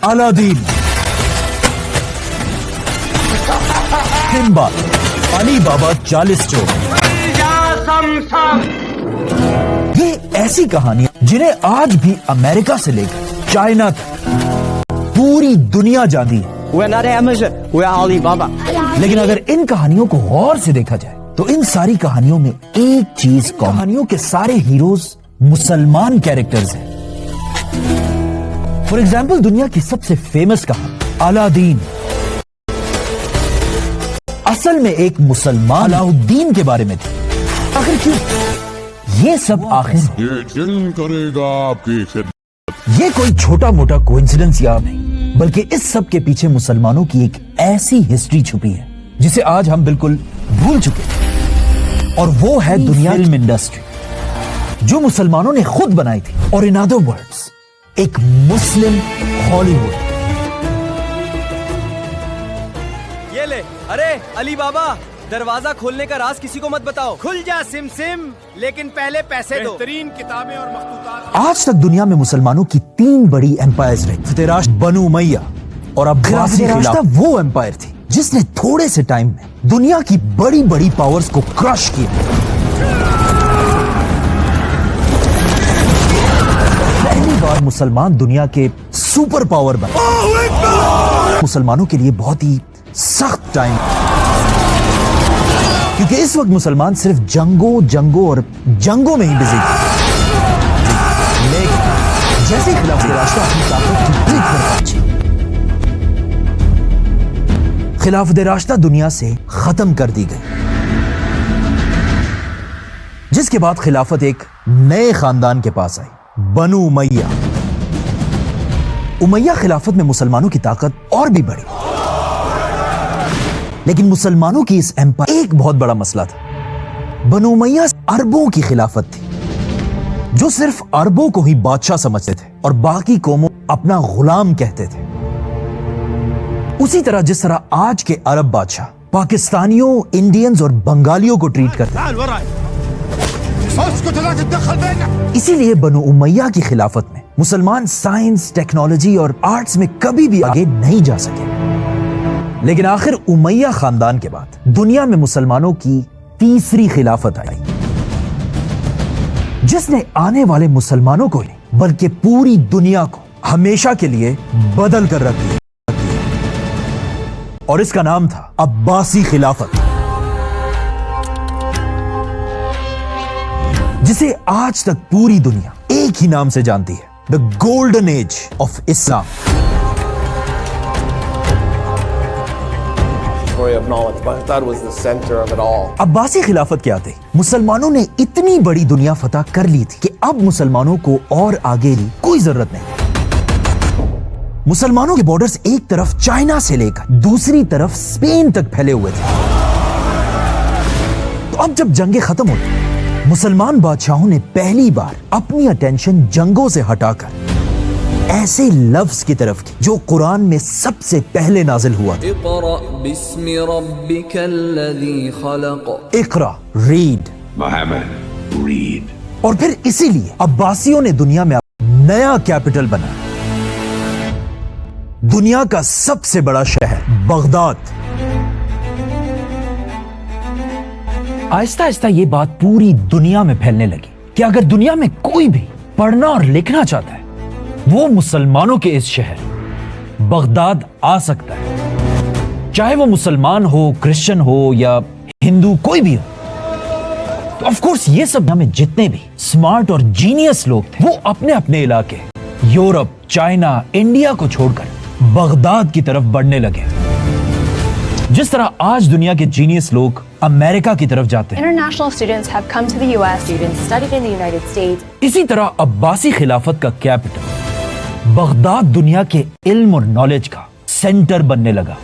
الادین، سمبا، علی بابا 40 چور. یہ ایسی کہانیاں جنہیں آج بھی امریکہ سے لے کر چائنا تک پوری دنیا جانتی ہے. We're not Amazon, we're Alibaba. لیکن اگر ان کہانیوں کو غور سے دیکھا جائے تو ان ساری کہانیوں میں ایک چیز کہانیوں کے سارے ہیروز مسلمان کیریکٹرز ہیں. فار ایگزامپل دنیا کی سب سے فیمس کہانی الادین اصل میں ایک مسلمان علاء الدین کے بارے میں تھی. آخر کیوں یہ سب آخر یہ دل کرے گا آپ کی خدمت. یہ کوئی چھوٹا موٹا کوئنسیڈنس یاد نہیں، بلکہ اس سب کے پیچھے مسلمانوں کی ایک ایسی ہسٹری چھپی ہے جسے آج ہم بالکل بھول چکے ہیں، اور وہ ہے دنیا فلم انڈسٹری جو مسلمانوں نے خود بنائی تھی، اور ان ادر ورڈز ایک مسلم ہالی ووڈ. یہ لے، ارے علی بابا دروازہ کھولنے کا راز کسی کو مت بتاؤ. کھل جا سم سم، لیکن پہلے پیسے دو. بہترین کتابیں اور مخطوطات. آج تک دنیا میں مسلمانوں کی 3 بڑی ایمپائرز رہی. فتراش، بنو امیہ اور عباسی خلافت. وہ ایمپائر تھی جس نے تھوڑے سے ٹائم میں دنیا کی بڑی بڑی پاورز کو کرش کیا. پہلی بار مسلمان دنیا کے سپر پاور بنے. مسلمانوں کے لیے بہت ہی سخت ٹائم، کیونکہ اس وقت مسلمان صرف جنگوں اور جنگوں میں ہی بزی تھے. لیکن جیسے خلافت راشدہ اپنی طاقت کی پیک پر پہنچی، خلافت راشدہ دنیا سے ختم کر دی گئی، جس کے بعد خلافت ایک نئے خاندان کے پاس آئی، بنو امیہ. امیہ خلافت میں مسلمانوں کی طاقت اور بھی بڑھی، لیکن مسلمانوں کی اس ایمپائر ایک بہت بڑا مسئلہ تھا. بنو امیہ عربوں کی خلافت تھی جو صرف عربوں کو ہی بادشاہ سمجھتے تھے اور باقی قوموں اپنا غلام کہتے تھے. اسی طرح جس طرح آج کے عرب بادشاہ پاکستانیوں، انڈینز اور بنگالیوں کو ٹریٹ کرتے ہیں، اسی لیے بنو امیہ کی خلافت میں مسلمان سائنس، ٹیکنالوجی اور آرٹس میں کبھی بھی آگے نہیں جا سکے. لیکن آخر امیہ خاندان کے بعد دنیا میں مسلمانوں کی تیسری خلافت آئی، جس نے آنے والے مسلمانوں کو نہیں بلکہ پوری دنیا کو ہمیشہ کے لیے بدل کر رکھ دیا، اور اس کا نام تھا عباسی خلافت، جسے آج تک پوری دنیا ایک ہی نام سے جانتی ہے، دا گولڈن ایج آف اسلام. عباسی خلافت کے آتے مسلمانوں نے اتنی بڑی دنیا فتح کر لی تھی کہ اب مسلمانوں کو اور آگے کی کوئی ضرورت نہیں. مسلمانوں کے بارڈرز ایک طرف چائنا سے لے کر دوسری طرف اسپین تک پھیلے ہوئے تھے. تو اب جب جنگیں ختم ہوئی، مسلمان بادشاہوں نے پہلی بار اپنی اٹینشن جنگوں سے ہٹا کر ایسے لفظ کی طرف کی جو قرآن میں سب سے پہلے نازل ہوا تھا، اقرأ باسم ربک الذی خلق. اقرا، ریڈ. محمد ریڈ. اور پھر اسی لیے عباسیوں نے دنیا میں نیا کیپٹل بنا، دنیا کا سب سے بڑا شہر بغداد. آہستہ آہستہ یہ بات پوری دنیا میں پھیلنے لگی کہ اگر دنیا میں کوئی بھی پڑھنا اور لکھنا چاہتا ہے وہ مسلمانوں کے اس شہر بغداد آ سکتا ہے، چاہے وہ مسلمان ہو، کرسچن ہو یا ہندو، کوئی بھی ہو. تو آف کورس یہ سب ہمیں جتنے بھی سمارٹ اور جینیس لوگ تھے وہ اپنے اپنے علاقے یورپ، چائنا، انڈیا کو چھوڑ کر بغداد کی طرف بڑھنے لگے، جس طرح آج دنیا کے جینیس لوگ امریکہ کی طرف جاتے ہیں. International students have come to the US. Students studied in the United States. اسی طرح عباسی خلافت کا کیپٹل بغداد دنیا کے علم اور نالج کا سینٹر بننے لگا.